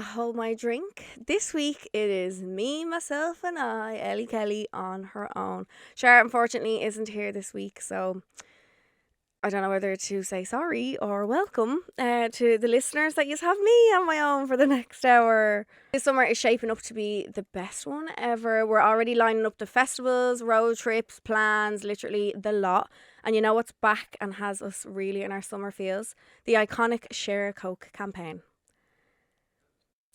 Hold My Drink. This week it is me, myself, and I, Ellie Kelly, on her own. Cher, unfortunately, isn't here this week, so I don't know whether to say sorry or welcome to the listeners that you have me on my own for the next hour. This summer is shaping up to be the best one ever. We're already lining up the festivals, road trips, plans, literally the lot. And you know what's back and has us really in our summer feels? The iconic Share a Coke campaign.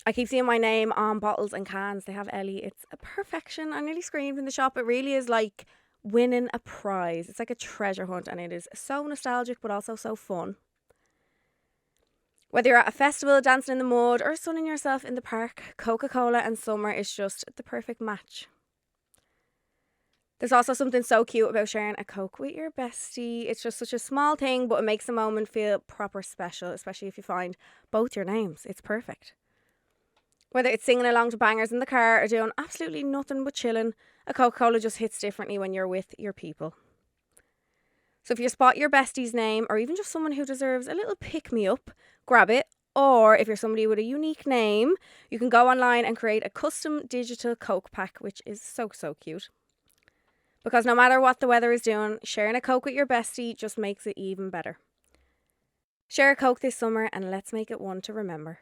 I keep seeing my name on bottles and cans. They have Ellie. It's a perfection. I nearly screamed in the shop. It really is like winning a prize. It's like a treasure hunt, and it is so nostalgic but also so fun. Whether you're at a festival, dancing in the mud, or sunning yourself in the park, Coca-Cola and summer is just the perfect match. There's also something so cute about sharing a Coke with your bestie. It's just such a small thing, but it makes the moment feel proper special, especially if you find both your names. It's perfect. Whether it's singing along to bangers in the car or doing absolutely nothing but chilling, a Coca-Cola just hits differently when you're with your people. So if you spot your bestie's name, or even just someone who deserves a little pick-me-up, grab it. Or if you're somebody with a unique name, you can go online and create a custom digital Coke pack, which is so cute. Because no matter what the weather is doing, sharing a Coke with your bestie just makes it even better. Share a Coke this summer and let's make it one to remember.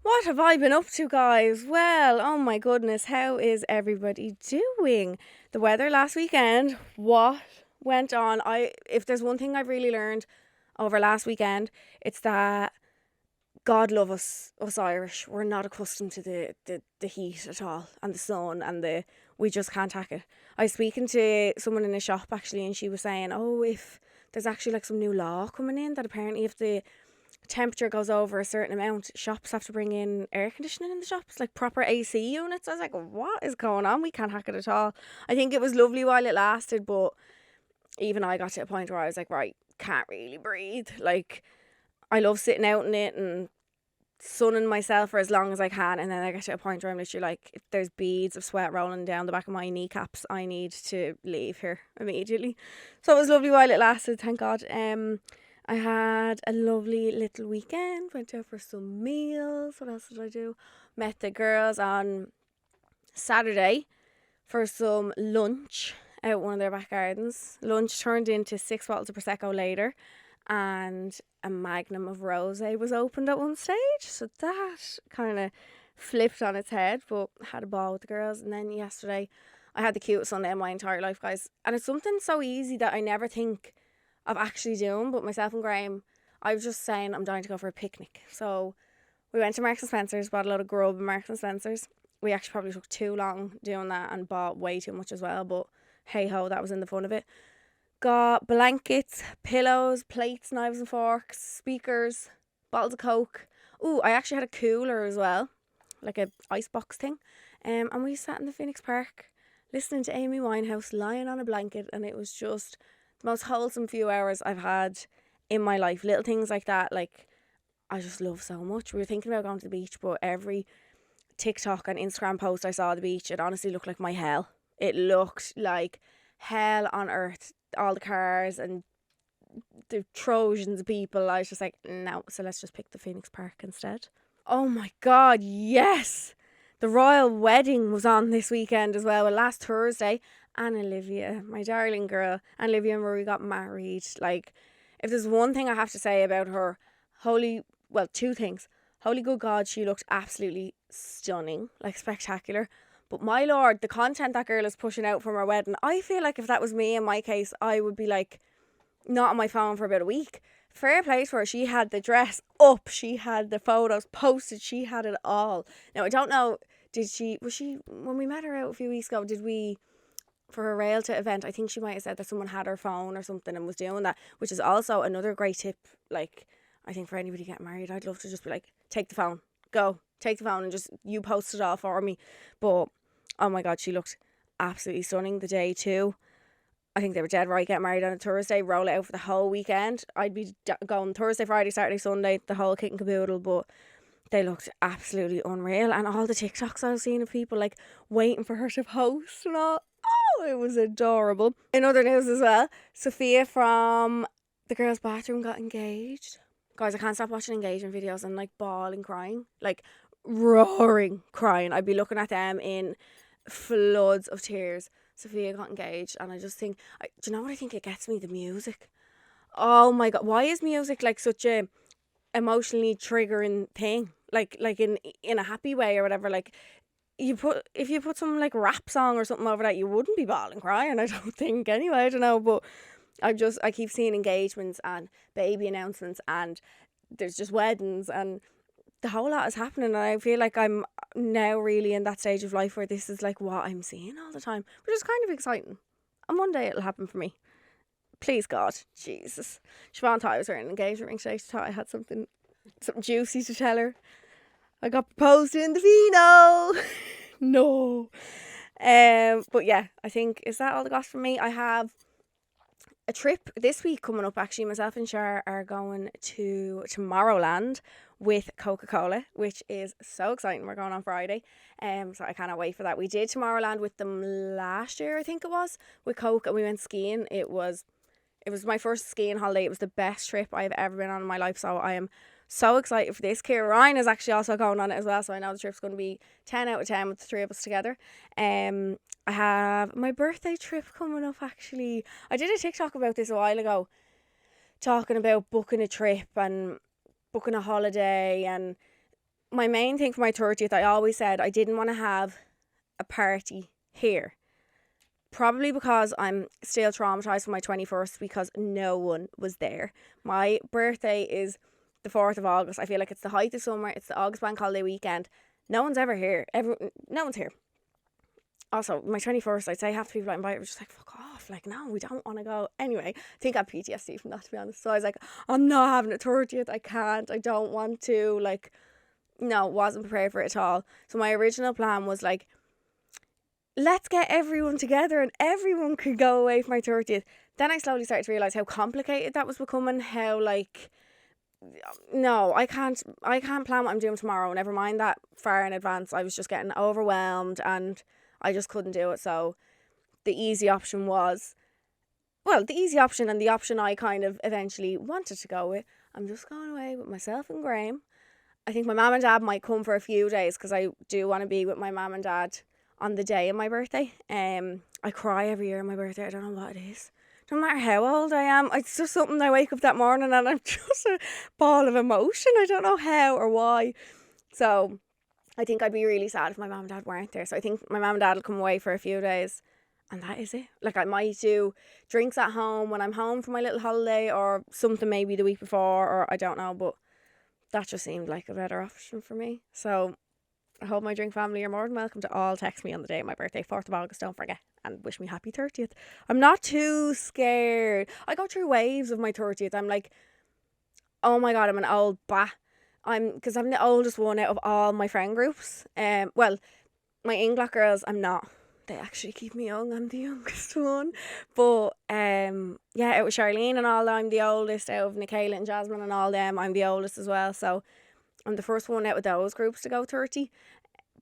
What have I been up to, guys? Well, oh my goodness, how is everybody doing? The weather last weekend, what went on? If there's one thing I've really learned over last weekend, it's that God love us Irish. We're not accustomed to the heat at all, and the sun, and we just can't hack it. I was speaking to someone in a shop actually, and she was saying, if there's actually like some new law coming in that apparently if the temperature goes over a certain amount, shops have to bring in air conditioning in the shops, like proper AC units. I was like, what is going on? We can't hack it at all. I think it was lovely while it lasted, but even I got to a point where I was like, right, can't really breathe. Like, I love sitting out in it and sunning myself for as long as I can, and then I get to a point where I'm literally like, if there's beads of sweat rolling down the back of my kneecaps, I need to leave here immediately. So it was lovely while it lasted, thank God. I had a lovely little weekend, went out for some meals. What else did I do? Met the girls on Saturday for some lunch out one of their back gardens. Lunch turned into 6 bottles of Prosecco later, and a magnum of rosé was opened at one stage. So that kind of flipped on its head, but had a ball with the girls. And then yesterday, I had the cutest Sunday of my entire life, guys. And it's something so easy that I never think of actually doing, but myself and Graham, I was just saying I'm dying to go for a picnic. So we went to Marks and Spencer's, bought a lot of grub in Marks and Spencer's. We actually probably took too long doing that and bought way too much as well, but hey ho, that was in the fun of it. Got blankets, pillows, plates, knives and forks, speakers, bottles of Coke. Ooh, I actually had a cooler as well, like a icebox thing. And we sat in the Phoenix Park listening to Amy Winehouse, lying on a blanket, and it was just the most wholesome few hours I've had in my life. Little things like that, like, I just love so much. We were thinking about going to the beach, but every TikTok and Instagram post I saw at the beach, it honestly looked like my hell. It looked like hell on earth. All the cars and the Trojans of people. I was just like, no, so let's just pick the Phoenix Park instead. Oh my God, yes! The royal wedding was on this weekend as well. Last Thursday, Annalivia, my darling girl, Annalivia and Rory got married. Like, if there's one thing I have to say about her, two things. Holy good God, she looked absolutely stunning, like spectacular. But my lord, the content that girl is pushing out from her wedding, I feel like if that was me in my case, I would be like, not on my phone for about a week. Fair play to her. She had the dress up, she had the photos posted, she had it all. Now, I don't know, when we met her out a few weeks ago, for her Realta event, I think she might have said that someone had her phone or something and was doing that, which is also another great tip. Like, I think for anybody getting married, I'd love to just be like, take the phone, go, take the phone and just, you post it all for me. But, oh my God, she looked absolutely stunning the day too. I think they were dead right, get married on a Thursday, roll it out for the whole weekend. I'd be going Thursday, Friday, Saturday, Sunday, the whole kit and caboodle, but they looked absolutely unreal. And all the TikToks I was seeing of people like waiting for her to post and all. Oh, it was adorable. In other news as well, Sophia from the girls' bathroom got engaged. Guys, I can't stop watching engagement videos and like bawling, crying, like roaring, crying. I'd be looking at them in floods of tears. Sophia got engaged, and I just think, do you know what I think it gets me? The music. Oh my God, why is music like such a emotionally triggering thing? Like in a happy way or whatever. Like if you put some like rap song or something over that, you wouldn't be bawling, crying. I don't think anyway. I don't know, but I keep seeing engagements and baby announcements, and there's just weddings, and the whole lot is happening, and I feel like I'm now really in that stage of life where this is like what I'm seeing all the time, which is kind of exciting. And one day it'll happen for me. Please God, Jesus. Siobhan thought I was wearing an engagement ring today. She thought I had something juicy to tell her. I got proposed in the Vino. No. But yeah, I think, is that all the gossip from me? I have a trip this week coming up. Actually, myself and Shar are going to Tomorrowland with Coca-Cola, which is so exciting. We're going on Friday, so I cannot wait for that. We did Tomorrowland with them last year, I think it was, with Coke, and we went skiing. It was my first skiing holiday. It was the best trip I've ever been on in my life, so I am so excited for this. Kira Ryan is actually also going on it as well, so I know the trip's going to be 10 out of 10 with the three of us together. I have my birthday trip coming up, actually. I did a TikTok about this a while ago, talking about booking a trip and booking a holiday. And my main thing for my 30th, I always said I didn't want to have a party here. Probably because I'm still traumatised from my 21st because no one was there. My birthday is the 4th of August. I feel like it's the height of summer. It's the August bank holiday weekend. No one's ever here. No one's here. Also, my 21st, I'd say half the people I invited were just like, fuck off. Like, no, we don't want to go. Anyway, I think I have PTSD from that, to be honest. So I was like, I'm not having a 30th. I can't. I don't want to. Like, no, wasn't prepared for it at all. So my original plan was like, let's get everyone together and everyone could go away for my 30th. Then I slowly started to realise how complicated that was becoming. How, like, no, I can't plan what I'm doing tomorrow. Never mind that far in advance. I was just getting overwhelmed and I just couldn't do it. So the easy option and the option I kind of eventually wanted to go with, I'm just going away with myself and Graham. I think my mum and dad might come for a few days because I do want to be with my mum and dad on the day of my birthday. I cry every year on my birthday. I don't know what it is. No matter how old I am, it's just something. I wake up that morning and I'm just a ball of emotion. I don't know how or why. So I think I'd be really sad if my mum and dad weren't there. So I think my mum and dad will come away for a few days, and that is it. Like, I might do drinks at home when I'm home for my little holiday, or something maybe the week before, or I don't know. But that just seemed like a better option for me. So I hope my drink family are more than welcome to all text me on the day of my birthday, 4th of August, don't forget, and wish me happy 30th. I'm not too scared. I go through waves of my 30th. I'm like, oh my God, I'm an old bat. Because I'm the oldest one out of all my friend groups. Well, my Inglac girls, I'm not. They actually keep me young. I'm the youngest one. But yeah, out with Charleen and all, I'm the oldest. Out of Nicola and Jasmine and all them, I'm the oldest as well. So I'm the first one out of those groups to go 30.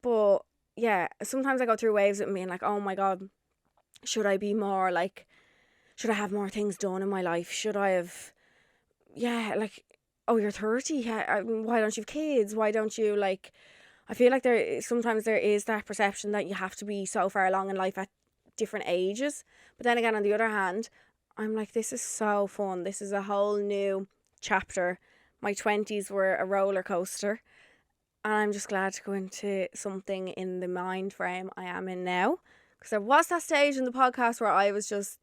But yeah, sometimes I go through waves of being like, oh my God, should I have more things done in my life? Should I have, yeah, like, oh, you're 30, yeah, why don't you have kids? Why don't you, like, I feel like sometimes there is that perception that you have to be so far along in life at different ages. But then again, on the other hand, I'm like, this is so fun. This is a whole new chapter. My 20s were a roller coaster. And I'm just glad to go into something in the mind frame I am in now. Because there was that stage in the podcast where I was just,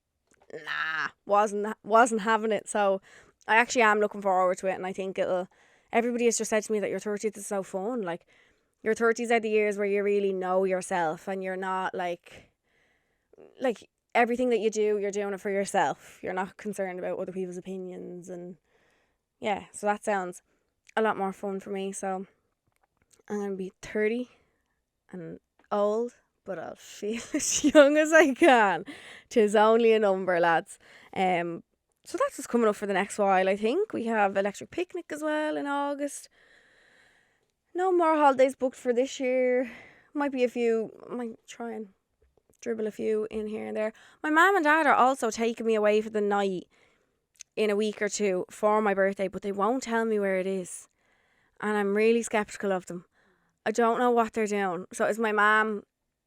wasn't having it. So I actually am looking forward to it, and I think everybody has just said to me that your 30th is so fun. Like, your 30s are the years where you really know yourself, and you're not like everything that you do, you're doing it for yourself. You're not concerned about other people's opinions, and yeah, so that sounds a lot more fun for me. So I'm going to be 30 and old, but I'll feel as young as I can. 'Tis only a number, lads. So that's what's coming up for the next while, I think. We have electric picnic as well in August. No more holidays booked for this year. Might be a few. Might try and dribble a few in here and there. My mum and dad are also taking me away for the night in a week or two for my birthday, but they won't tell me where it is. And I'm really skeptical of them. I don't know what they're doing. So it's my mum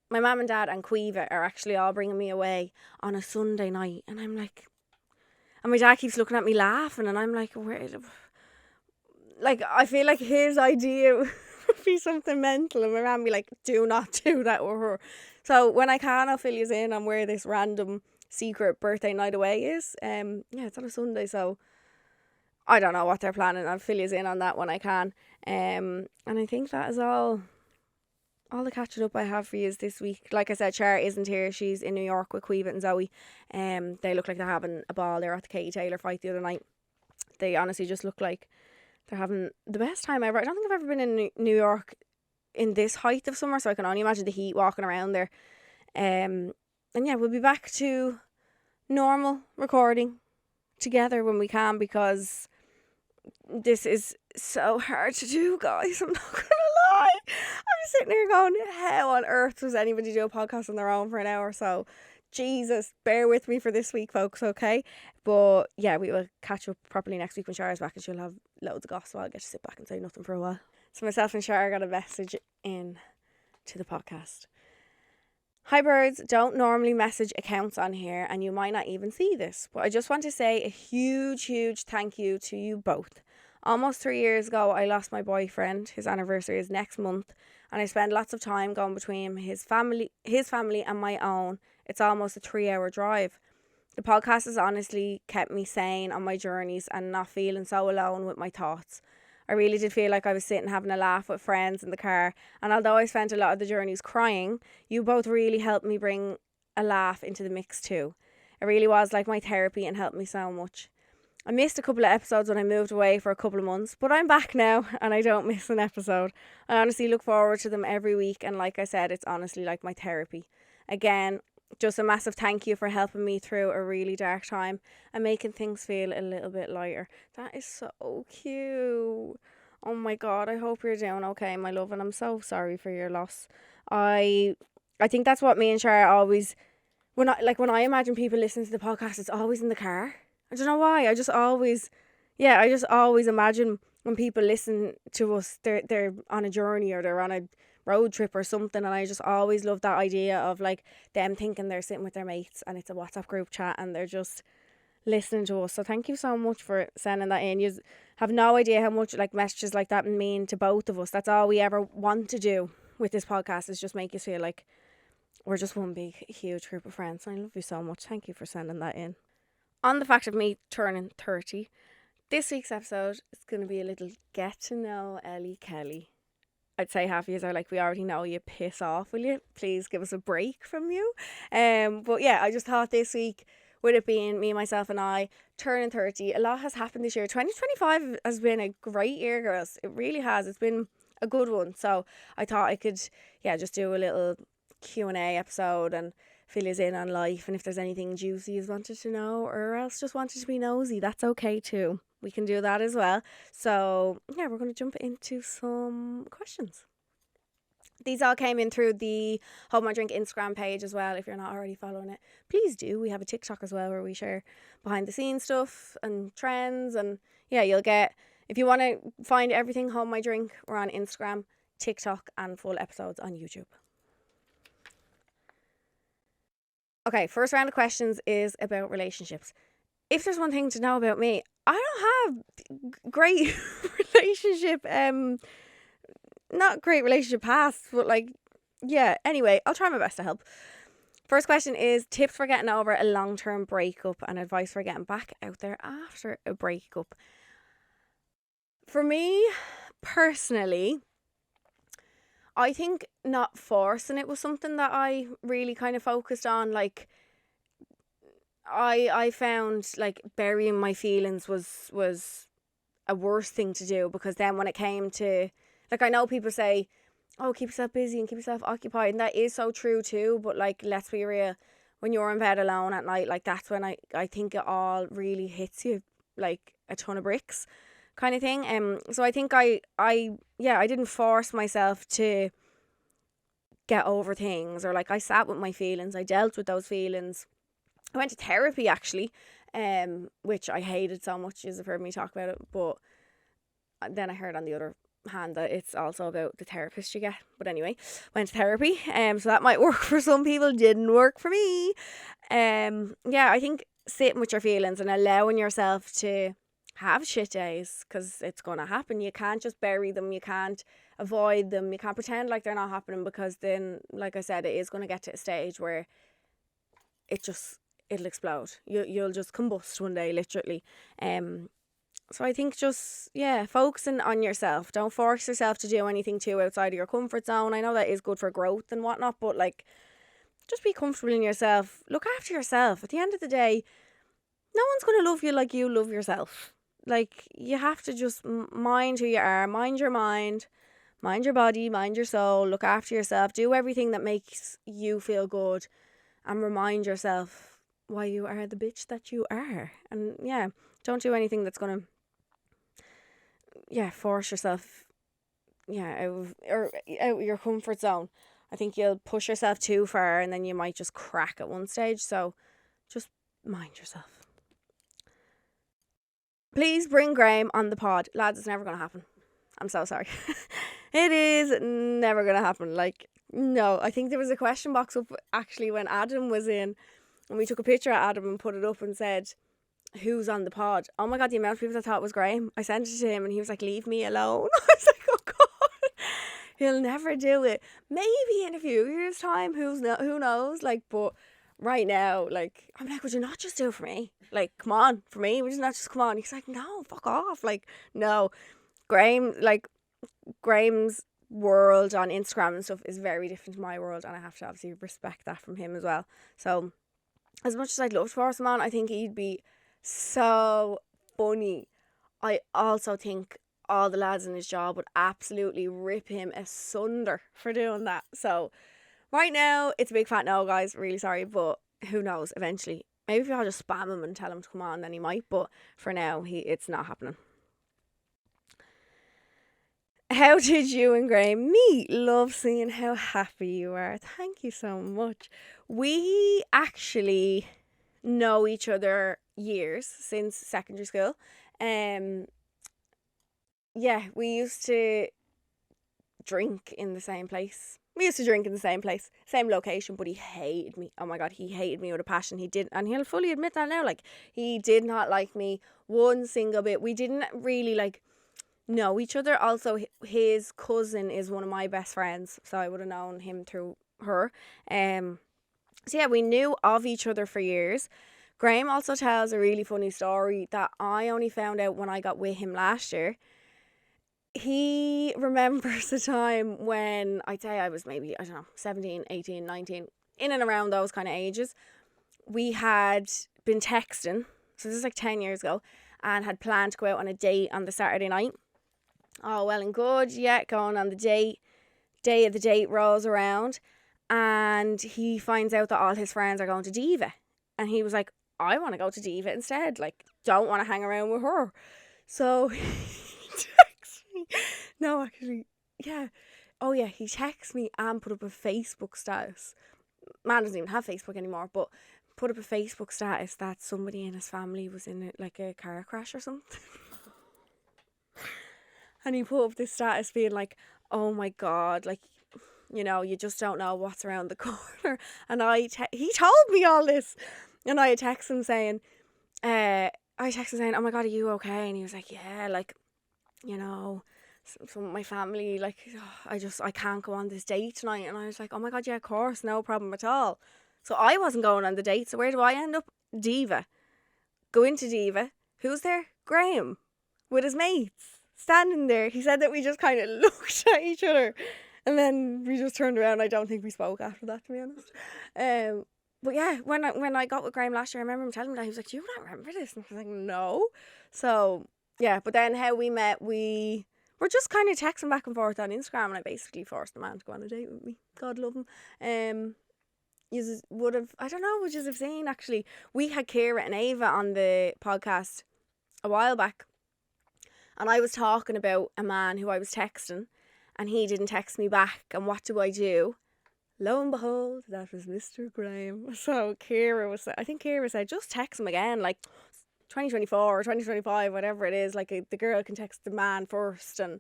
and dad and Quiva are actually all bringing me away on a Sunday night. And I'm like, and my dad keeps looking at me laughing, and I'm like, where? Like, I feel like his idea would be something mental, and my mum be like, do not do that with her. So when I can, I'll fill you in on where this random secret birthday night away is. It's on a Sunday, so I don't know what they're planning. I'll fill you in on that when I can. And I think that is all the catching up I have for you this week. Like I said, Char isn't here. She's in New York with Quiva and Zoe. They look like they're having a ball. They were at the Katie Taylor fight the other night. They honestly just look like they're having the best time ever. I don't think I've ever been in New York in this height of summer, so I can only imagine the heat walking around there. And yeah, we'll be back to normal recording together when we can, because this is so hard to do, guys. I'm not gonna lie. I'm sitting here going, how on earth does anybody do a podcast on their own for an hour? So Jesus, bear with me for this week, folks, okay? But yeah, we will catch up properly next week when Shara's back, and she'll have loads of gossip. I'll get to sit back and say nothing for a while. So myself and Shara got a message in to the podcast. Hi birds, don't normally message accounts on here, and you might not even see this, but I just want to say a huge thank you to you both. Almost 3 years ago, I lost my boyfriend. His anniversary is next month, and I spend lots of time going between his family and my own. It's almost a 3-hour drive. The podcast has honestly kept me sane on my journeys and not feeling so alone with my thoughts. I really did feel like I was sitting having a laugh with friends in the car, and although I spent a lot of the journeys crying, you both really helped me bring a laugh into the mix too. It really was like my therapy and helped me so much. I missed a couple of episodes when I moved away for a couple of months, but I'm back now and I don't miss an episode. I honestly look forward to them every week, and like I said, it's honestly like my therapy. Again, just a massive thank you for helping me through a really dark time and making things feel a little bit lighter. That is so cute. Oh my God, I hope you're doing okay, my love, and I'm so sorry for your loss. I think that's what me and Shara always, when I imagine people listening to the podcast, it's always in the car. I don't know why. I just always imagine when people listen to us, they're on a journey or they're on a road trip or something, and I just always love that idea of like them thinking they're sitting with their mates and it's a WhatsApp group chat and they're just listening to us. So thank you so much for sending that in. You have no idea how much like messages like that mean to both of us. That's all we ever want to do with this podcast, is just make you feel like we're just one big huge group of friends. I love you so much. Thank you for sending that in. On the fact of me turning 30, this week's episode is going to be a little get to know Ellie Kelly. I'd say half of you are like, we already know you, piss off, will you? Please give us a break from you. But yeah, I just thought this week, with it being me, myself and I turning 30, a lot has happened this year. 2025 has been a great year, girls. It really has. It's been a good one. So I thought I could, just do a little Q&A episode and fill you in on life. And if there's anything juicy you wanted to know, or else just wanted to be nosy, that's okay too. We can do that as well. So yeah, we're going to jump into some questions. These all came in through the Hold My Drink Instagram page as well. If you're not already following it, please do. We have a TikTok as well where we share behind the scenes stuff and trends. And yeah, you'll get, if you want to find everything Hold My Drink, we're on Instagram, TikTok, and full episodes on YouTube. Okay, first round of questions is about relationships. If there's one thing to know about me, I don't have great relationship, not great relationship past, but anyway, I'll try my best to help. First question is tips for getting over a long-term breakup and advice for getting back out there after a breakup. For me, personally, I think not forcing it was something that I really kind of focused on. Like, I found like burying my feelings was a worse thing to do, because then when it came to, like, I know people say, oh, keep yourself busy and keep yourself occupied, and that is so true too, but like, let's be real, when you're in bed alone at night, like, that's when I think it all really hits you like a ton of bricks kind of thing. So I think I didn't force myself to get over things, or like, I sat with my feelings, I dealt with those feelings. I went to therapy actually, which I hated so much. You've heard me talk about it, but then I heard on the other hand that it's also about the therapist you get. But anyway, went to therapy, so that might work for some people, didn't work for me. Yeah, I think sitting with your feelings and allowing yourself to have shit days, because it's going to happen. You can't just bury them, you can't avoid them, you can't pretend like they're not happening, because then, like I said, it is going to get to a stage where it'll explode. You'll just combust one day, literally. So I think just, focusing on yourself. Don't force yourself to do anything too outside of your comfort zone. I know that is good for growth and whatnot, but like, just be comfortable in yourself. Look after yourself. At the end of the day, no one's going to love you like you love yourself. Like, you have to just mind who you are, mind your mind, mind your body, mind your soul, look after yourself, do everything that makes you feel good, and remind yourself why you are the bitch that you are. And yeah, don't do anything that's going to force yourself out of your comfort zone. I think you'll push yourself too far and then you might just crack at one stage. So just mind yourself. Please bring Graham on the pod. Lads, it's never going to happen. I'm so sorry. It is never going to happen. Like, no. I think there was a question box up actually when Adam was in, and we took a picture of Adam and put it up and said, who's on the pod? Oh my God, the amount of people that thought it was Graham. I sent it to him and he was like, leave me alone. I was like, oh God, he'll never do it. Maybe in a few years' time, who knows? Like, but right now, like, I'm like, would you not just do it for me? Like, come on, for me, would you not just come on? He's like, no, fuck off. Like, no. Graham's world on Instagram and stuff is very different to my world, and I have to obviously respect that from him as well. So as much as I'd love to force him on, I think he'd be so funny. I also think all the lads in his job would absolutely rip him asunder for doing that. So right now it's a big fat no, guys, really sorry, but who knows, eventually maybe if I'll just spam him and tell him to come on, then he might, but for now it's not happening. How did you and Graham meet? Love seeing how happy you are. Thank you so much. We actually know each other years, since secondary school. We used to drink in the same place. Same location, but he hated me. Oh my God, he hated me with a passion. He did, and he'll fully admit that now. Like, he did not like me one single bit. We didn't really know each other. Also, his cousin is one of my best friends, so I would have known him through her. We knew of each other for years. Graham also tells a really funny story that I only found out when I got with him last year. He remembers the time when, I'd say I was maybe, 17, 18, 19, in and around those kind of ages. We had been texting, so this is 10 years ago, and had planned to go out on a date on the Saturday night. Oh, well and good, going on the date. Day of the date rolls around, and he finds out that all his friends are going to Diva. And he was like, I want to go to Diva instead. Like, don't want to hang around with her. So he texts me. No, actually, yeah. Oh, yeah, he texts me and put up a Facebook status. Man doesn't even have Facebook anymore, but put up a Facebook status that somebody in his family was in a car crash or something. And he put up this status being like, oh my God, like, you just don't know what's around the corner. And he told me all this. And I texted him saying, oh my God, are you okay? And he was like, yeah, like, some of my family, like, I can't go on this date tonight. And I was like, oh my God, yeah, of course, no problem at all. So I wasn't going on the date. So where do I end up? Diva. Go into Diva. Who's there? Graham. With his mates. Standing there. He said that we just kind of looked at each other. And then we just turned around. I don't think we spoke after that, to be honest. But yeah, when I got with Graham last year, I remember him telling me that. He was like, do you not remember this? And I was like, no. So, yeah. But then how we met, we were just kind of texting back and forth on Instagram. And I basically forced the man to go on a date with me. God love him. You would you have seen, actually, we had Kira and Ava on the podcast a while back. And I was talking about a man who I was texting, and he didn't text me back. And what do? Lo and behold, that was Mr. Graham. So Kira said, just text him again. Like, 2024 or 2025, whatever it is, like the girl can text the man first. And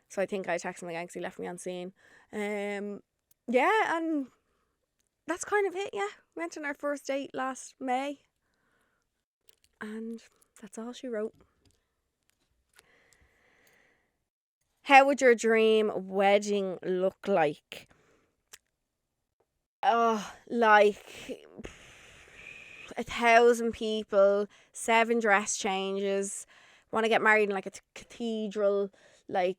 so I think I texted him again because he left me on scene. Yeah, and that's kind of it. Yeah, went on our first date last May, and that's all she wrote. How would your dream wedding look like? Oh, like 1,000 people, 7 dress changes. Want to get married in like a cathedral. Like,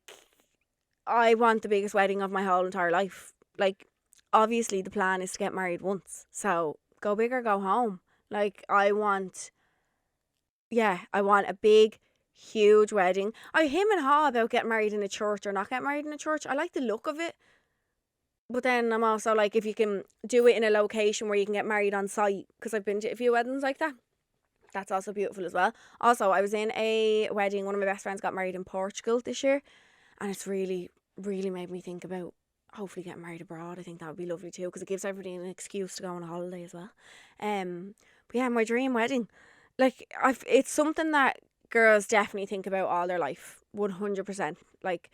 I want the biggest wedding of my whole entire life. Like, obviously the plan is to get married once, so go big or go home. Like, I want a big, huge wedding. I him and haw about getting married in a church or not getting married in a church. I like the look of it, but then I'm also like, if you can do it in a location where you can get married on site, because I've been to a few weddings like that. That's also beautiful as well. Also, I was in a wedding. One of my best friends got married in Portugal this year, and it's really, really made me think about hopefully getting married abroad. I think that would be lovely too, because it gives everybody an excuse to go on a holiday as well. But yeah, my dream wedding, like it's something that girls definitely think about all their life, 100%. Like,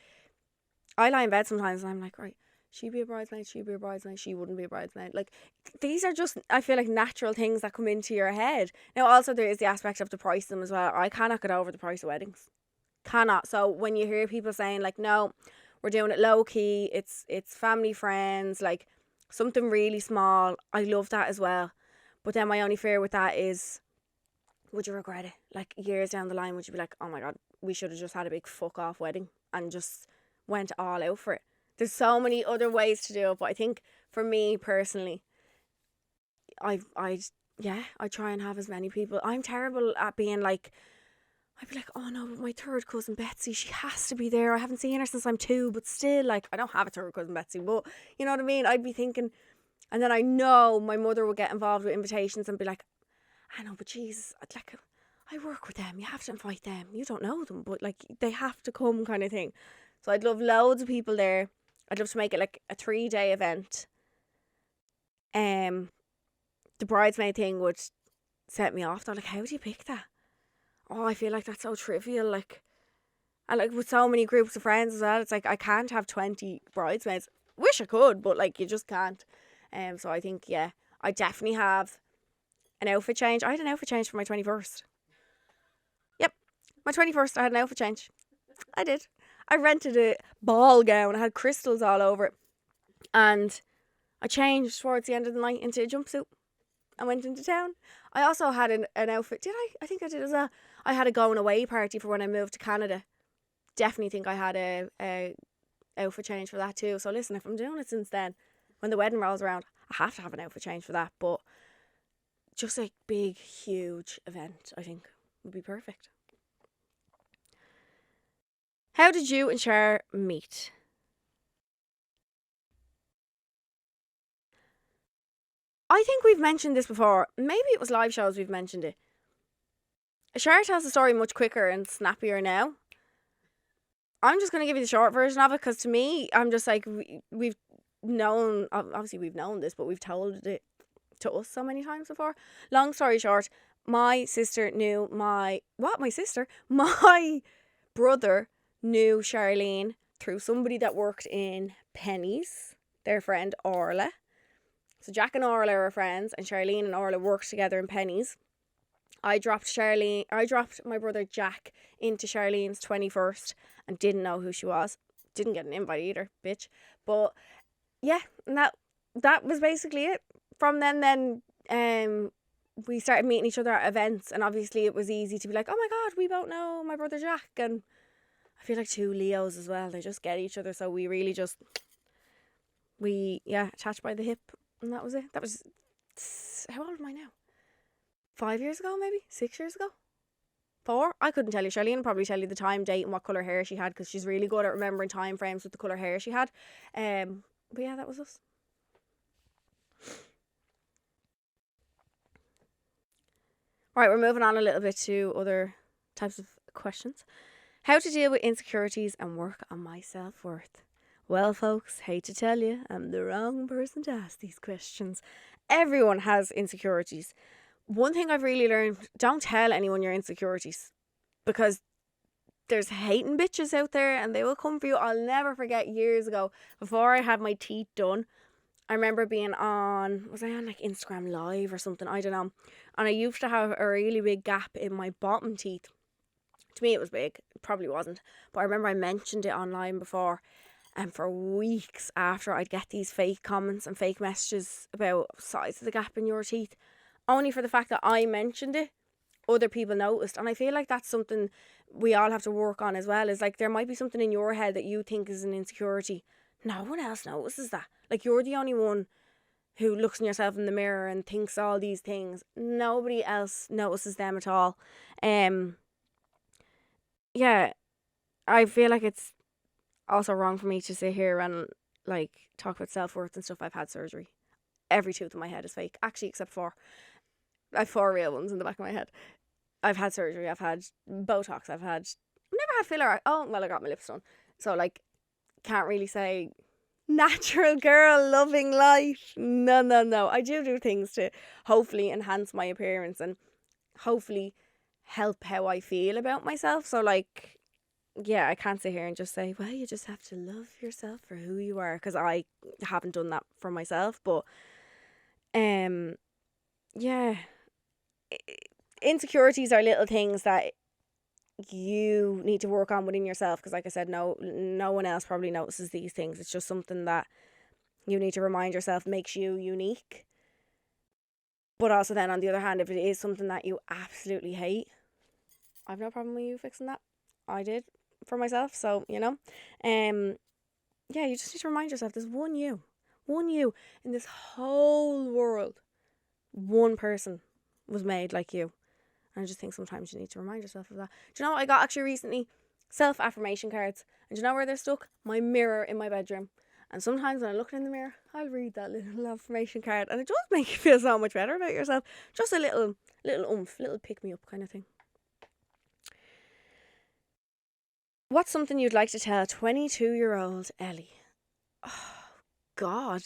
I lie in bed sometimes and I'm like, right, she'd be a bridesmaid, she'd be a bridesmaid, she wouldn't be a bridesmaid. Like, these are just, I feel like, natural things that come into your head. Now, also there is the aspect of the price of them as well. I cannot get over the price of weddings. Cannot. So when you hear people saying like, no, we're doing it low key, it's family, friends, like something really small, I love that as well. But then my only fear with that is, would you regret it? Like, years down the line, would you be like, oh my God, we should have just had a big fuck off wedding and just went all out for it? There's so many other ways to do it, but I think for me personally, I try and have as many people. I'm terrible at being like, I'd be like, oh no, but my third cousin Betsy, she has to be there. I haven't seen her since I'm 2, but still, like, I don't have a third cousin Betsy, but you know what I mean? I'd be thinking, and then I know my mother would get involved with invitations and be like, I know, but Jesus, like, I work with them. You have to invite them. You don't know them, but like, they have to come, kind of thing. So I'd love loads of people there. I'd love to make it like a 3-day event. The bridesmaid thing would set me off. They're like, how do you pick that? Oh, I feel like that's so trivial. Like, and like with so many groups of friends as well, it's like I can't have 20 bridesmaids. Wish I could, but like, you just can't. So I think, yeah, I definitely have an outfit change. I had an outfit change for my 21st. Yep, my 21st, I had an outfit change. I did. I rented a ball gown. I had crystals all over it. And I changed towards the end of the night into a jumpsuit and went into town. I also had an outfit. Did I? I think I did as well. I had a going away party for when I moved to Canada. Definitely think I had a outfit change for that too. So listen, if I'm doing it since then, when the wedding rolls around, I have to have an outfit change for that. But just a big, huge event, I think, would be perfect. How did you and Cher meet? I think we've mentioned this before. Maybe it was live shows we've mentioned it. Cher tells the story much quicker and snappier now. I'm just going to give you the short version of it, because to me, I'm just like, we've known, obviously we've known this, but we've told it to us so many times before. Long story short, my sister knew my brother knew Charleen through somebody that worked in Penny's, their friend Orla. So Jack and Orla are friends, and Charleen and Orla worked together in Penny's. I dropped my brother Jack into Charleen's 21st and didn't know who she was. Didn't get an invite either, bitch. But yeah, and that was basically it. From then we started meeting each other at events, and obviously it was easy to be like, oh my God, we both know my brother Jack. And I feel like 2 Leos as well, they just get each other, so we really just attached by the hip, and that was it. That was, how old am I now? 5 years ago, maybe 6 years ago, 4. I couldn't tell you. Charleen will probably tell you the time, date, and what colour hair she had, because she's really good at remembering time frames with the colour hair she had. But yeah, that was us. Right, we're moving on a little bit to other types of questions. How to deal with insecurities and work on my self-worth. Well, folks, hate to tell you, I'm the wrong person to ask these questions. Everyone has insecurities. one thing I've really learned, don't tell anyone your insecurities, because there's hating bitches out there and they will come for you. I'll never forget years ago, before I had my teeth done, I remember being on, was I on like Instagram Live or something? I don't know. And I used to have a really big gap in my bottom teeth. To me, it was big. It probably wasn't. But I remember I mentioned it online before. And for weeks after, I'd get these fake comments and fake messages about size of the gap in your teeth. Only for the fact that I mentioned it, other people noticed. And I feel like that's something we all have to work on as well. Is like, there might be something in your head that you think is an insecurity. No one else notices that. Like, you're the only one who looks in yourself in the mirror and thinks all these things. Nobody else notices them at all. Yeah, I feel like it's also wrong for me to sit here and like talk about self-worth and stuff. I've had surgery. Every tooth in my head is fake. Actually, except for, I have 4 real ones in the back of my head. I've had surgery. I've had Botox. I've never had filler. Oh, well, I got my lips done. So, like, can't really say natural girl loving life. No. I do things to hopefully enhance my appearance and hopefully help how I feel about myself. So, like, yeah, I can't sit here and just say, well, you just have to love yourself for who you are, because I haven't done that for myself. But yeah, insecurities are little things that you need to work on within yourself, because like I said, no one else probably notices these things. It's just something that you need to remind yourself makes you unique. But also then, on the other hand, if it is something that you absolutely hate, I've no problem with you fixing that. I did for myself. So, you know, yeah, you just need to remind yourself there's one you in this whole world. One person was made like you. And I just think sometimes you need to remind yourself of that. Do you know what I got actually recently? Self-affirmation cards. And do you know where they're stuck? My mirror in my bedroom. And sometimes when I look in the mirror, I'll read that little affirmation card, and it does make you feel so much better about yourself. Just a little oomph, little pick-me-up kind of thing. What's something you'd like to tell 22-year-old Ellie? Oh, God.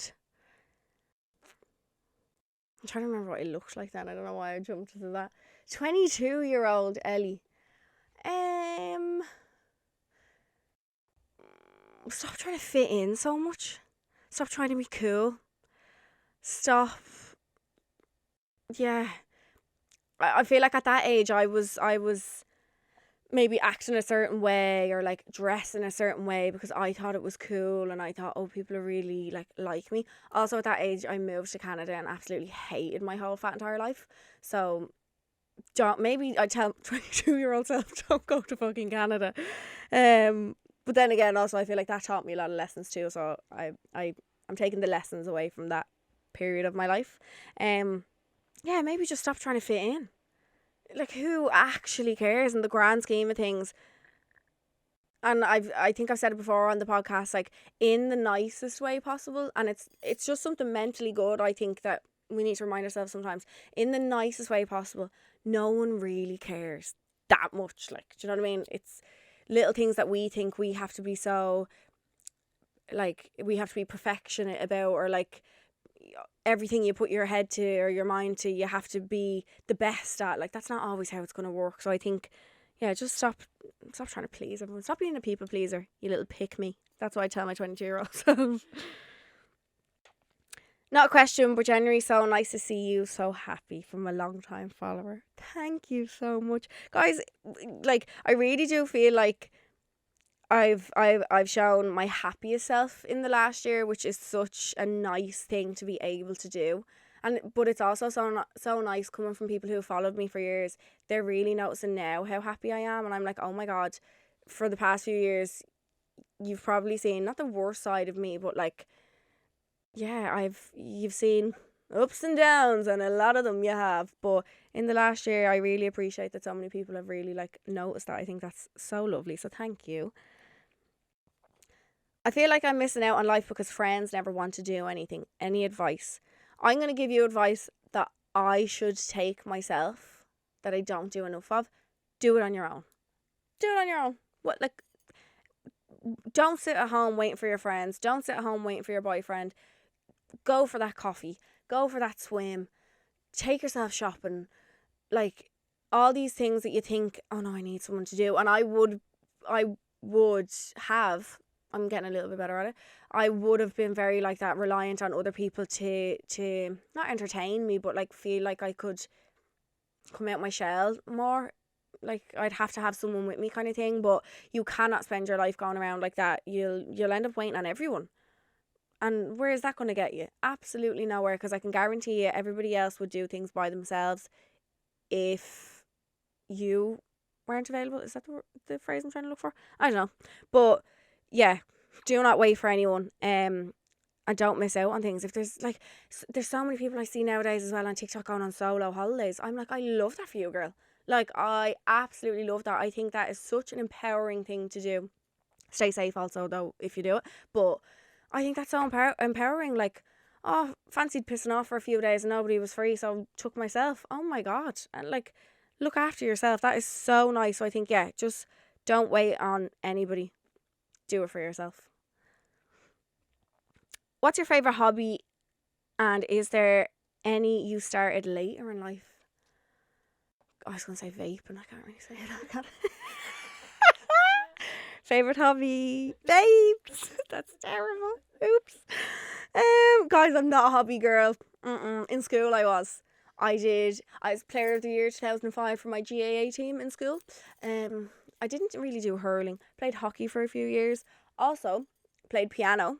I'm trying to remember what it looked like then. I don't know why I jumped into that. 22-year-old Ellie. Stop trying to fit in so much. Stop trying to be cool. Stop. Yeah. I feel like at that age I was maybe acting a certain way, or like dressing a certain way because I thought it was cool, and I thought, oh, people are really like me. Also at that age I moved to Canada and absolutely hated my whole fat entire life. So maybe I tell 22-year-old self, don't go to fucking Canada. But then again, also I feel like that taught me a lot of lessons too. So I'm taking the lessons away from that period of my life. Yeah, maybe just stop trying to fit in. Like, who actually cares in the grand scheme of things? And I think I've said it before on the podcast, like, in the nicest way possible. And it's just something mentally good, I think, that we need to remind ourselves sometimes. In the nicest way possible, no one really cares that much. Like, do you know what I mean? It's little things that we think we have to be so, like, we have to be perfectionate about, or like everything you put your head to or your mind to, you have to be the best at. Like, that's not always how it's going to work. So I think, yeah, just stop trying to please everyone. Stop being a people pleaser, you little pick me. That's what I tell my 22-year-old self. Not a question, but generally, so nice to see you so happy from a long time follower. Thank you so much, guys. Like, I really do feel like I've shown my happiest self in the last year, which is such a nice thing to be able to do. But it's also so nice coming from people who have followed me for years. They're really noticing now how happy I am, and I'm like, oh my God, for the past few years, you've probably seen not the worst side of me, but like, yeah, you've seen ups and downs, and a lot of them you have. But in the last year, I really appreciate that so many people have really like noticed that. I think that's so lovely. So thank you. I feel like I'm missing out on life because friends never want to do anything. Any advice? I'm going to give you advice that I should take myself, that I don't do enough of. Do it on your own. Do it on your own. What, like, don't sit at home waiting for your friends. Don't sit at home waiting for your boyfriend. Go for that coffee. Go for that swim. take yourself shopping, like all these things that you think, oh no, I need someone to do. And I would have, I'm getting a little bit better at it, I would have been very like that, reliant on other people to not entertain me, but like feel like I could come out my shell more. Like I'd have to have someone with me, kind of thing. But you cannot spend your life going around like that. You'll end up waiting on everyone. And where is that going to get you? Absolutely nowhere, because I can guarantee you everybody else would do things by themselves if you weren't available. Is that the phrase I'm trying to look for? I don't know. But yeah, do not wait for anyone. And don't miss out on things. If there's so many people I see nowadays as well on TikTok going on solo holidays. I'm like, I love that for you, girl. Like, I absolutely love that. I think that is such an empowering thing to do. Stay safe also, though, if you do it. But I think that's so empowering. Like, oh, fancied pissing off for a few days and nobody was free, so took myself. Oh my God. And like, look after yourself. That is so nice. So I think, yeah, just don't wait on anybody. Do it for yourself. What's your favourite hobby, and is there any you started later in life? I was going to say vape, and I can't really say that. Favourite hobby? Vapes. That's terrible. Oops. Guys, I'm not a hobby girl. In school I was. I was player of the year 2005 for my GAA team in school. I didn't really do hurling. Played hockey for a few years. Also, played piano.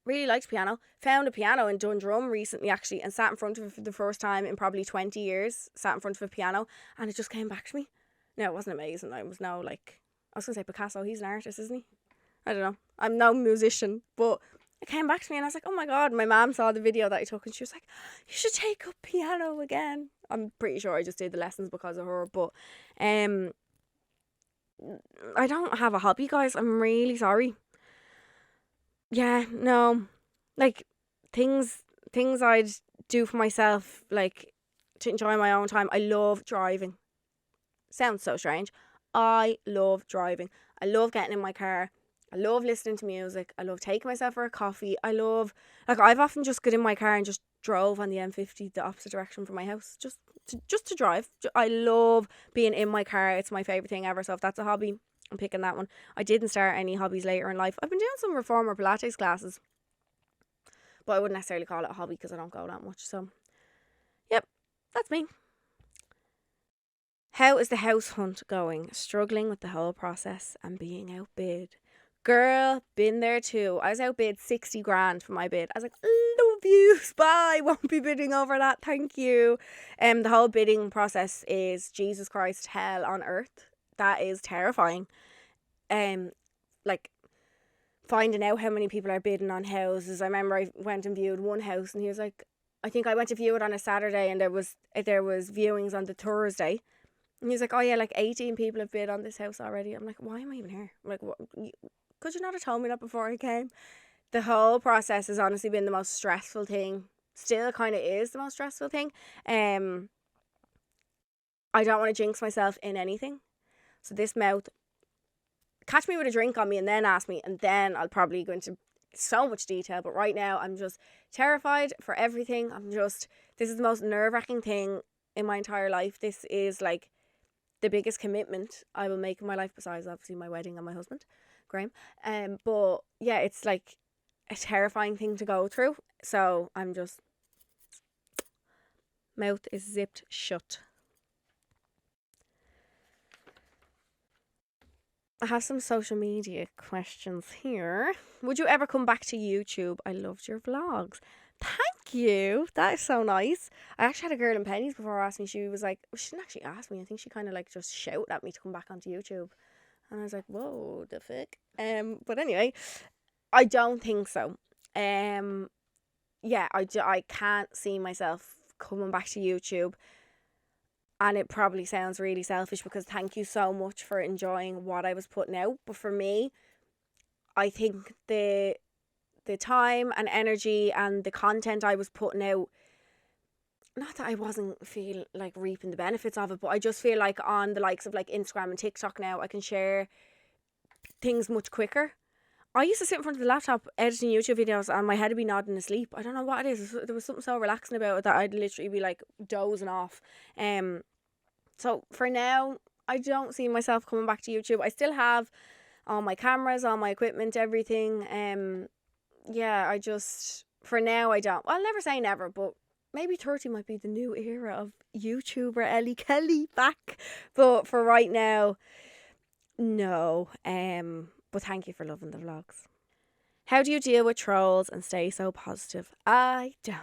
Really liked piano. Found a piano in Dundrum recently, actually, and sat in front of it for the first time in probably 20 years. Sat in front of a piano, and it just came back to me. No, it wasn't amazing. I was going to say Picasso. He's an artist, isn't he? I don't know. I'm no musician, but it came back to me, and I was like, oh my God. My mum saw the video that I took, and she was like, you should take up piano again. I'm pretty sure I just did the lessons because of her, but I don't have a hobby, guys. I'm really sorry. Yeah, no, like things I'd do for myself, like to enjoy my own time. I love driving. Sounds so strange. I love driving. I love getting in my car. I love listening to music. I love taking myself for a coffee. I've often just got in my car and just drove on the M50 the opposite direction from my house, just to drive. I love being in my car. It's my favourite thing ever. So if that's a hobby, I'm picking that one. I didn't start any hobbies later in life. I've been doing some reformer Pilates classes, but I wouldn't necessarily call it a hobby because I don't go that much. So, yep, that's me. How is the house hunt going? Struggling with the whole process and being outbid. Girl, been there too. I was outbid 60 grand for my bid. I was like, love you, bye, won't be bidding over that, thank you. The whole bidding process is Jesus Christ, hell on earth. That is terrifying. Like finding out how many people are bidding on houses. I remember I went and viewed one house, and he was like, I think I went to view it on a Saturday, and there was viewings on the Thursday. And he was like, oh yeah, like 18 people have bid on this house already. I'm like, why am I even here? I'm like, what? Could you not have told me that before I came? The whole process has honestly been the most stressful thing. Still kind of is the most stressful thing. I don't want to jinx myself in anything. So this mouth, catch me with a drink on me and then ask me, and then I'll probably go into so much detail. But right now I'm just terrified for everything. This is the most nerve-wracking thing in my entire life. This is like the biggest commitment I will make in my life, besides obviously my wedding and my husband, Graham. But yeah, it's like a terrifying thing to go through. So I'm just, mouth is zipped shut. I have some social media questions here. Would you ever come back to YouTube? I loved your vlogs. Thank you. That is so nice. I actually had a girl in Penny's before ask me. She was like, well, she didn't actually ask me. I think she kind of like just shouted at me to come back onto YouTube. And I was like, whoa, the fuck. But anyway, I don't think so. Yeah, I can't see myself coming back to YouTube. And it probably sounds really selfish because thank you so much for enjoying what I was putting out. But for me, I think the time and energy and the content I was putting out, not that I wasn't feel like reaping the benefits of it, but I just feel like on the likes of like Instagram and TikTok now, I can share things much quicker. I used to sit in front of the laptop editing YouTube videos and my head would be nodding asleep. I don't know what it is. There was something so relaxing about it that I'd literally be like dozing off. So for now, I don't see myself coming back to YouTube. I still have all my cameras, all my equipment, everything. Yeah, I just, for now, I don't. Well, I'll never say never, but maybe 30 might be the new era of YouTuber Ellie Kelly back. But for right now, no. But thank you for loving the vlogs. How do you deal with trolls and stay so positive? I don't.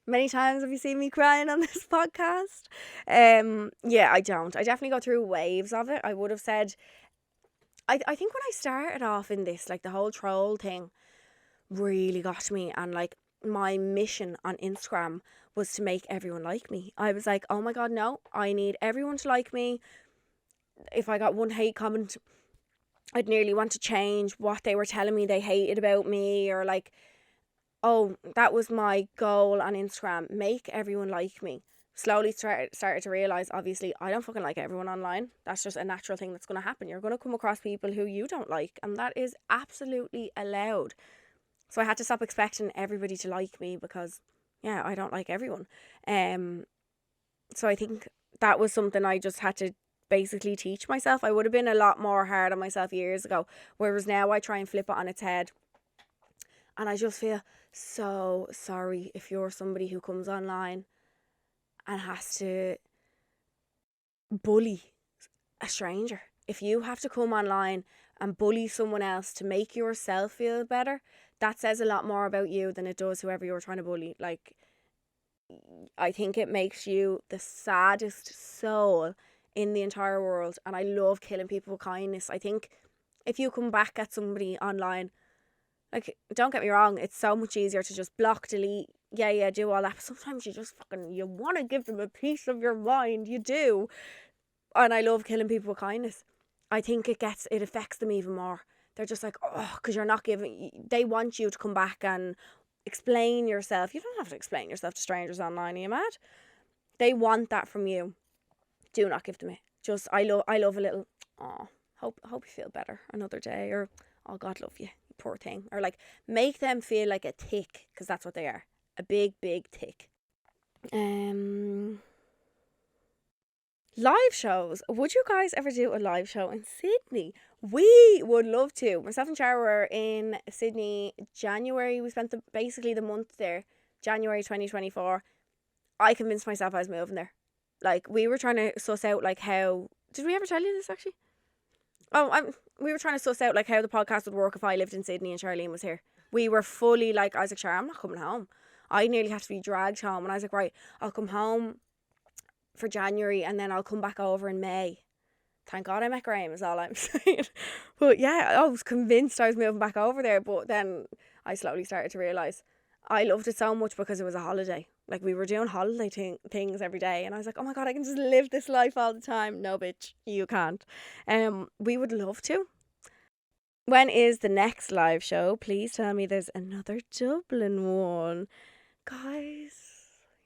Many times have you seen me crying on this podcast? Yeah, I don't. I definitely go through waves of it. I would have said, I think when I started off in this, like the whole troll thing really got to me, and like my mission on Instagram was to make everyone like me. I was like, oh my god, no, I need everyone to like me. If I got one hate comment, I'd nearly want to change what they were telling me they hated about me, or like, oh, that was my goal on Instagram, make everyone like me. Slowly started to realise, obviously, I don't fucking like everyone online. That's just a natural thing that's going to happen. You're going to come across people who you don't like, and that is absolutely allowed. So I had to stop expecting everybody to like me because, yeah, I don't like everyone. So I think that was something I just had to basically teach myself. I would have been a lot more hard on myself years ago, whereas now I try and flip it on its head. And I just feel so sorry if you're somebody who comes online and has to bully a stranger. If you have to come online and bully someone else to make yourself feel better, that says a lot more about you than it does whoever you're trying to bully. Like, I think it makes you the saddest soul in the entire world. And I love killing people with kindness. I think if you come back at somebody online, like, don't get me wrong, it's so much easier to just block, delete, yeah, do all that. But sometimes you just you want to give them a piece of your mind. You do. And I love killing people with kindness. I think it affects them even more. They're just like, oh, because you're not giving, they want you to come back and explain yourself. You don't have to explain yourself to strangers online, are you mad? They want that from you. Do not give them it. Just, I love a little, oh, hope you feel better another day, or, oh, God love you, poor thing. Or like, make them feel like a tick, because that's what they are. A big, big tick. Live shows. Would you guys ever do a live show in Sydney? We would love to. Myself and Chara were in Sydney January. We spent basically the month there, January 2024. I convinced myself I was moving there. Like, we were trying to suss out like how, did we ever tell you this actually? We were trying to suss out like how the podcast would work if I lived in Sydney and Charleen was here. We were fully like, I was like, Chara, I'm not coming home. I nearly had to be dragged home, and I was like, right, I'll come home for January and then I'll come back over in May. Thank God I met Graham, is all I'm saying. But yeah, I was convinced I was moving back over there, but then I slowly started to realise I loved it so much because it was a holiday. Like, we were doing holiday things every day, and I was like, oh my God, I can just live this life all the time. No, bitch, you can't. We would love to. When is the next live show? Please tell me there's another Dublin one. Guys,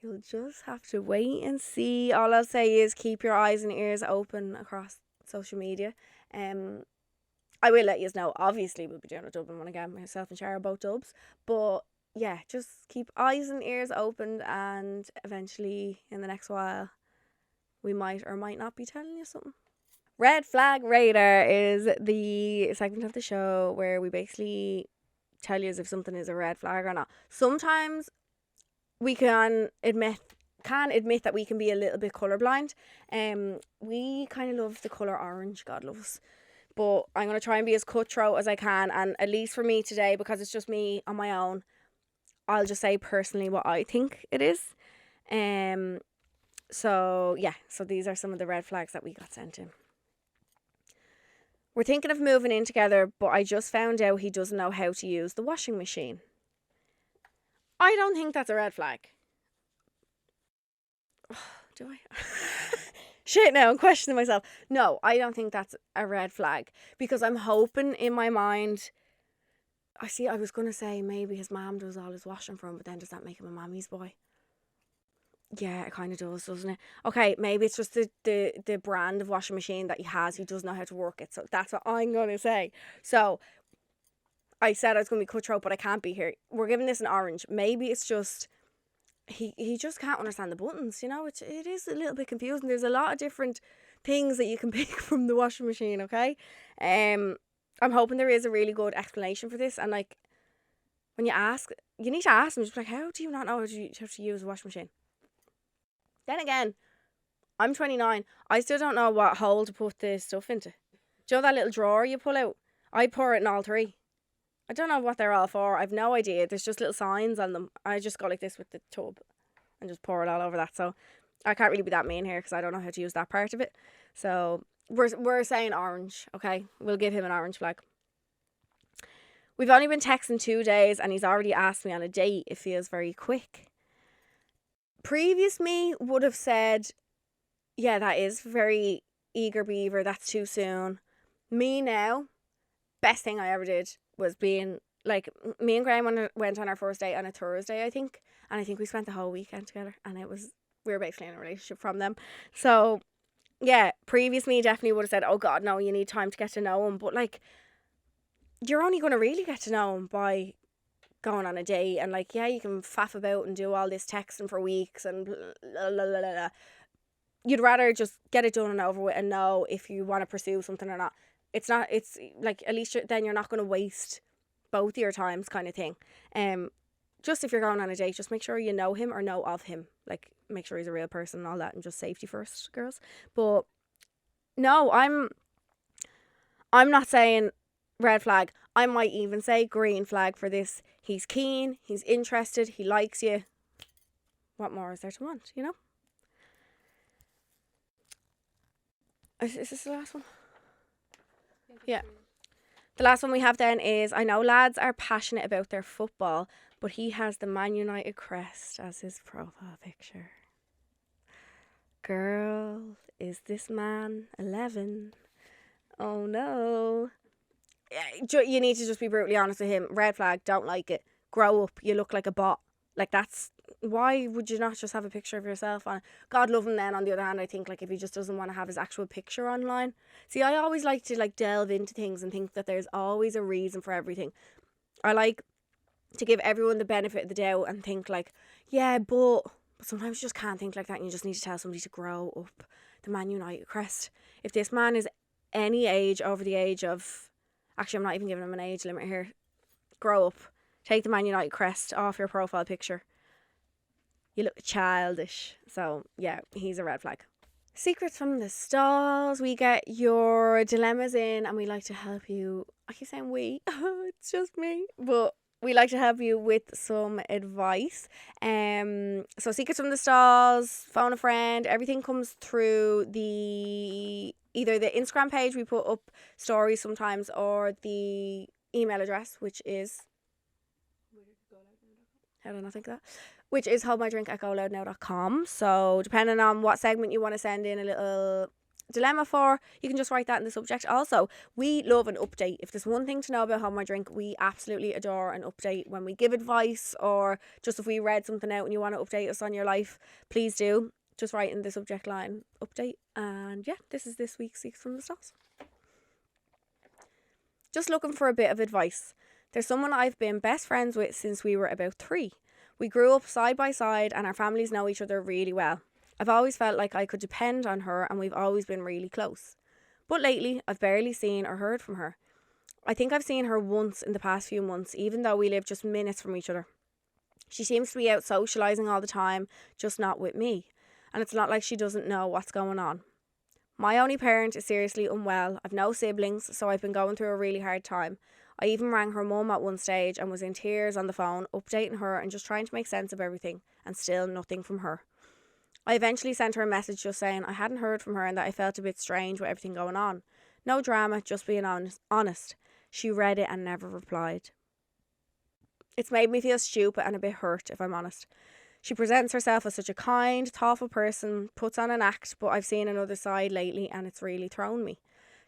you'll just have to wait and see. All I'll say is keep your eyes and ears open across social media. I will let you know. Obviously, we'll be doing a Dublin one again. Myself and Shara are both dubs. But yeah, just keep eyes and ears open, and eventually in the next while we might or might not be telling you something. Red Flag Radar is the segment of the show where we basically tell you if something is a red flag or not. Sometimes we can admit that we can be a little bit colourblind. We kind of love the colour orange, God loves. But I'm going to try and be as cutthroat as I can, and at least for me today, because it's just me on my own, I'll just say personally what I think it is. So these are some of the red flags that we got sent in. We're thinking of moving in together, but I just found out he doesn't know how to use the washing machine. I don't think that's a red flag. Do I? Shit, now I'm questioning myself. No, I don't think that's a red flag, because I'm hoping in my mind, I was going to say maybe his mom does all his washing for him, but then does that make him a mammy's boy? Yeah, it kind of does, doesn't it? Okay, maybe it's just the brand of washing machine that he doesn't know how to work it. So that's what I'm going to say. So I said I was going to be cutthroat, but I can't be here. We're giving this an orange. Maybe it's just he just can't understand the buttons, you know. It is a little bit confusing. There's a lot of different things that you can pick from the washing machine, okay? I'm hoping there is a really good explanation for this. And like, when you ask, you need to ask them, just like, how do you not know how to use a washing machine? Then again, I'm 29. I still don't know what hole to put the stuff into. Do you know that little drawer you pull out? I pour it in all three. I don't know what they're all for. I've no idea. There's just little signs on them. I just go like this with the tub and just pour it all over that. So I can't really be that mean here because I don't know how to use that part of it. So we're saying orange, okay? We'll give him an orange flag. We've only been texting 2 days and he's already asked me on a date. It feels very quick. Previous me would have said, yeah, that is very eager beaver. That's too soon. Me now, best thing I ever did was being like, me and Graham went on our first date on a Thursday, I think. And I think we spent the whole weekend together. And we were basically in a relationship from them. So yeah, previous me definitely would have said, oh God, no, you need time to get to know him. But like, you're only going to really get to know him by going on a date. And like, yeah, you can faff about and do all this texting for weeks and blah, blah, blah, blah. You'd rather just get it done and over with and know if you want to pursue something or not. It's like, at least then you're not going to waste both of your times kind of thing. Just if you're going on a date, just make sure you know him or know of him. Like, make sure he's a real person and all that, and just safety first, girls. But no, I'm not saying red flag. I might even say green flag for this. He's keen, he's interested, he likes you. What more is there to want, you know? Is this the last one? Yeah. The last one we have then is, I know lads are passionate about their football, but he has the Man United crest as his profile picture. Girl, is this man 11? Oh no. You need to just be brutally honest with him. Red flag, don't like it. Grow up, you look like a bot. Like, that's, why would you not just have a picture of yourself on it? God love him then, on the other hand, I think, like, if he just doesn't want to have his actual picture online. See, I always like to, like, delve into things and think that there's always a reason for everything. I like to give everyone the benefit of the doubt and think, like, yeah, but sometimes you just can't think like that, and you just need to tell somebody to grow up. The Man United crest. If this man is any age over the age of, actually, I'm not even giving him an age limit here. Grow up. Take the Man United crest off your profile picture. You look childish. So, yeah, he's a red flag. Secrets from the stalls. We get your dilemmas in and we like to help you. I keep saying we. It's just me. But we like to help you with some advice. So secrets from the stalls, phone a friend, everything comes through either the Instagram page we put up stories sometimes, or the email address, which is, how did I not think of that? Which is holdmydrink@GoLoudnow.com. So depending on what segment you want to send in a little dilemma for, you can just write that in the subject. Also, we love an update. If there's one thing to know about Hold My Drink, we absolutely adore an update. When we give advice, or just if we read something out and you want to update us on your life, please do. Just write in the subject line, update. And yeah, this is this week's Secrets from the Stalls. Just looking for a bit of advice. There's someone I've been best friends with since we were about 3. We grew up side by side and our families know each other really well. I've always felt like I could depend on her and we've always been really close. But lately, I've barely seen or heard from her. I think I've seen her once in the past few months, even though we live just minutes from each other. She seems to be out socialising all the time, just not with me. And it's not like she doesn't know what's going on. My only parent is seriously unwell. I've no siblings, so I've been going through a really hard time. I even rang her mum at one stage and was in tears on the phone, updating her and just trying to make sense of everything, and still nothing from her. I eventually sent her a message just saying I hadn't heard from her and that I felt a bit strange with everything going on. No drama, just being honest. She read it and never replied. It's made me feel stupid and a bit hurt, if I'm honest. She presents herself as such a kind, thoughtful person, puts on an act, but I've seen another side lately and it's really thrown me.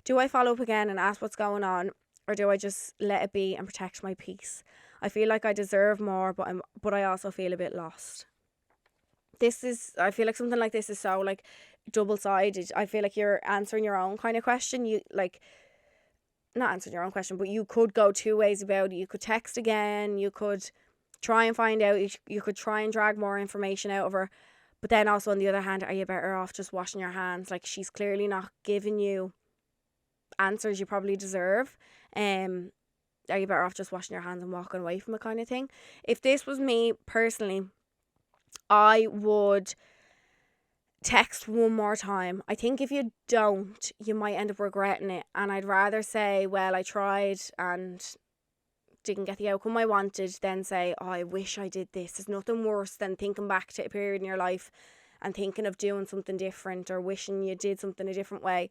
Do I follow up again and ask what's going on, or do I just let it be and protect my peace? I feel like I deserve more, but I also feel a bit lost. I feel like something like this is so like double-sided. I feel like you're answering your own kind of question. You like, not answering your own question, but you could go two ways about it. You could text again, you could try and find out, you could try and drag more information out of her. But then also on the other hand, are you better off just washing your hands? Like, she's clearly not giving you answers you probably deserve. Are you better off just washing your hands and walking away from it, kind of thing? If this was me personally, I would text one more time. I think if you don't, you might end up regretting it. And I'd rather say, well, I tried and didn't get the outcome I wanted, than say, oh, I wish I did this. There's nothing worse than thinking back to a period in your life and thinking of doing something different or wishing you did something a different way.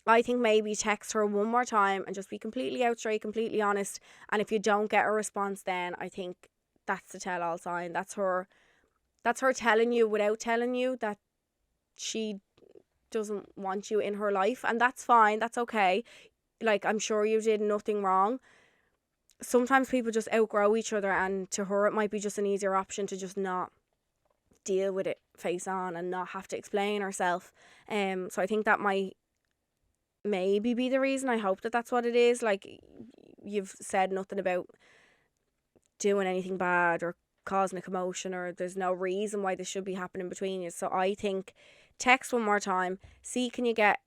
I think maybe text her one more time and just be completely outright, completely honest. And if you don't get a response, then I think that's the tell-all sign. That's her telling you without telling you that she doesn't want you in her life. And that's fine. That's okay. Like, I'm sure you did nothing wrong. Sometimes people just outgrow each other, and to her it might be just an easier option to just not deal with it face on and not have to explain herself. So I think that might maybe be the reason. I hope that that's what it is. Like, you've said nothing about doing anything bad or causing a commotion, or there's no reason why this should be happening between you. So I think text one more time, see can you get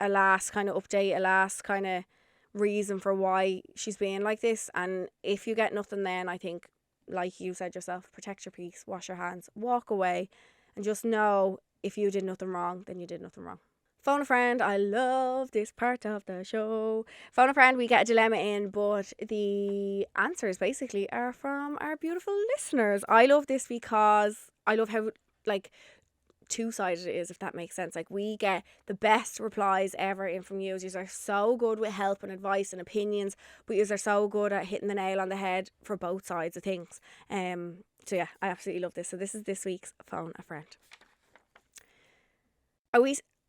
a last kind of update, a last kind of reason for why she's being like this. And if you get nothing, then I think, like you said yourself, protect your peace, wash your hands, walk away, and just know if you did nothing wrong, then you did nothing wrong. Phone a friend. I love this part of the show. Phone a friend. We get a dilemma in, but the answers basically are from our beautiful listeners. I love this because I love how, like, two-sided it is, if that makes sense. Like, we get the best replies ever in from you. You are so good with help and advice and opinions, but you are so good at hitting the nail on the head for both sides of things. So yeah, I absolutely love this. So this is this week's Phone a Friend.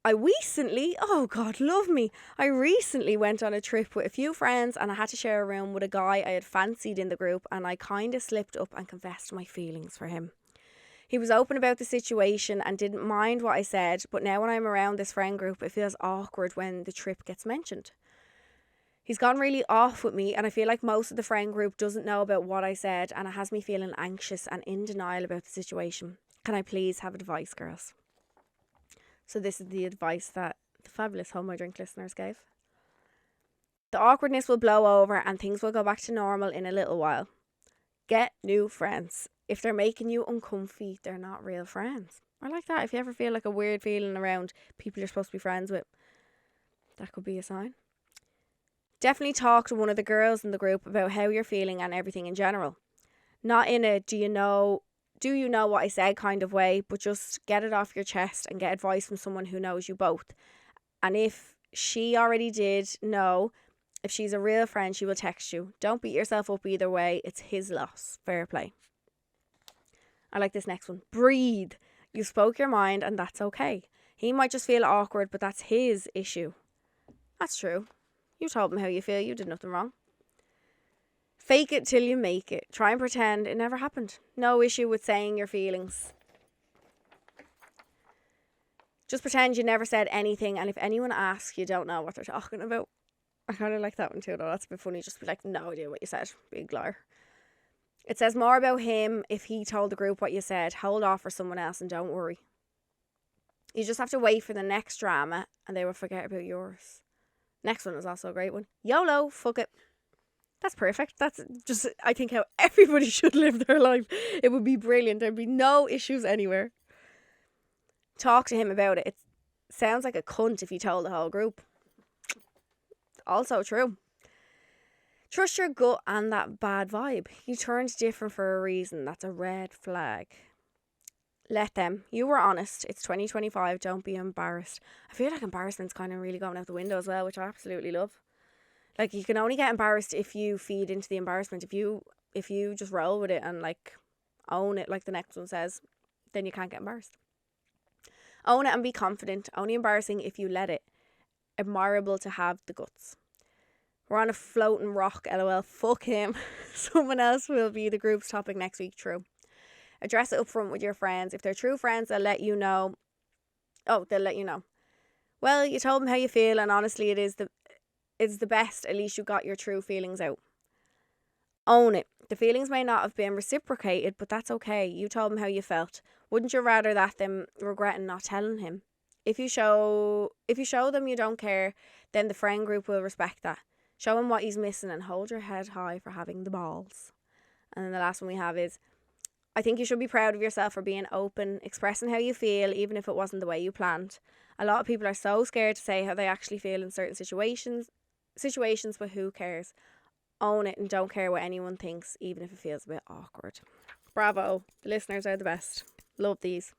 I recently, oh God, love me. I recently went on a trip with a few friends, and I had to share a room with a guy I had fancied in the group, and I kind of slipped up and confessed my feelings for him. He was open about the situation and didn't mind what I said, but now when I'm around this friend group, it feels awkward when the trip gets mentioned. He's gone really off with me, and I feel like most of the friend group doesn't know about what I said, and it has me feeling anxious and in denial about the situation. Can I please have advice, girls? So this is the advice that the fabulous Hold My Drink listeners gave. The awkwardness will blow over and things will go back to normal in a little while. Get new friends. If they're making you uncomfy, they're not real friends. I like that. If you ever feel like a weird feeling around people you're supposed to be friends with, that could be a sign. Definitely talk to one of the girls in the group about how you're feeling and everything in general. Not in a do you know what I said kind of way, but just get it off your chest and get advice from someone who knows you both. And if she already did know, if she's a real friend, she will text you. Don't beat yourself up either way. It's his loss. Fair play. I like this next one. Breathe. You spoke your mind and that's okay. He might just feel awkward, but that's his issue. That's true. You told him how you feel. You did nothing wrong. Fake it till you make it. Try and pretend it never happened. No issue with saying your feelings. Just pretend you never said anything, and if anyone asks, you don't know what they're talking about. I kind of like that one too, though. That's a bit funny. Just be like, no idea what you said. Big liar. It says more about him if he told the group what you said. Hold off for someone else and don't worry. You just have to wait for the next drama and they will forget about yours. Next one is also a great one. YOLO, fuck it. That's perfect. That's just, I think, how everybody should live their life. It would be brilliant. There'd be no issues anywhere. Talk to him about it. It sounds like a cunt if you told the whole group. Also true. Trust your gut and that bad vibe. You turned different for a reason. That's a red flag. Let them. You were honest. It's 2025. Don't be embarrassed. I feel like embarrassment's kind of really going out the window as well, which I absolutely love. Like, you can only get embarrassed if you feed into the embarrassment. If you just roll with it and, like, own it, like the next one says, then you can't get embarrassed. Own it and be confident. Only embarrassing if you let it. Admirable to have the guts. We're on a floating rock, lol. Fuck him. Someone else will be the group's topic next week. True. Address it up front with your friends. If they're true friends, they'll let you know. Oh, they'll let you know. Well, you told them how you feel, and honestly, it is it's the best. At least you got your true feelings out. Own it. The feelings may not have been reciprocated, but that's okay. You told him how you felt. Wouldn't you rather that than regretting not telling him? If you show them you don't care, then the friend group will respect that. Show him what he's missing and hold your head high for having the balls. And then the last one we have is, I think you should be proud of yourself for being open, expressing how you feel, even if it wasn't the way you planned. A lot of people are so scared to say how they actually feel in certain situations, but who cares? Own it and don't care what anyone thinks, even if it feels a bit awkward. Bravo. The listeners are the best. Love these.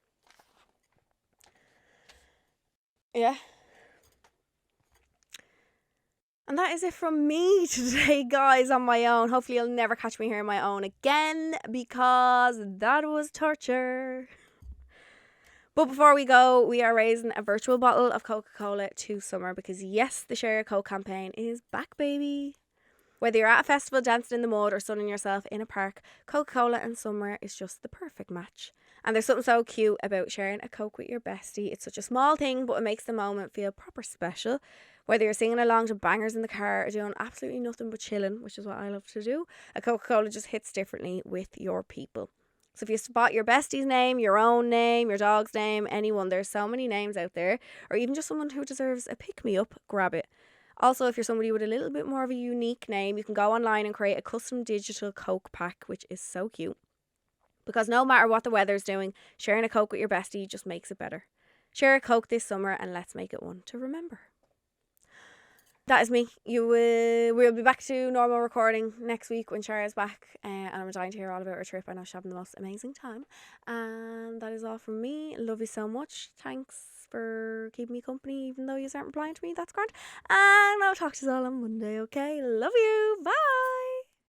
Yeah. And that is it from me today, guys, on my own. Hopefully you'll never catch me here on my own again, because that was torture. But before we go, we are raising a virtual bottle of Coca-Cola to summer, because yes, the Share a Coke campaign is back, baby. Whether you're at a festival dancing in the mud or sunning yourself in a park, Coca-Cola and summer is just the perfect match. And there's something so cute about sharing a Coke with your bestie. It's such a small thing, but it makes the moment feel proper special. Whether you're singing along to bangers in the car or doing absolutely nothing but chilling, which is what I love to do, a Coca-Cola just hits differently with your people. So if you spot your bestie's name, your own name, your dog's name, anyone, there's so many names out there, or even just someone who deserves a pick-me-up, grab it. Also, if you're somebody with a little bit more of a unique name, you can go online and create a custom digital Coke pack, which is so cute. Because no matter what the weather's doing, sharing a Coke with your bestie just makes it better. Share a Coke this summer and let's make it one to remember. That is me. We'll be back to normal recording next week when Shara's back, and I'm dying to hear all about her trip. I know she's having the most amazing time. And that is all from me. Love you so much. Thanks for keeping me company, even though you aren't replying to me. That's grand. And I'll talk to you all on Monday, okay? Love you. Bye.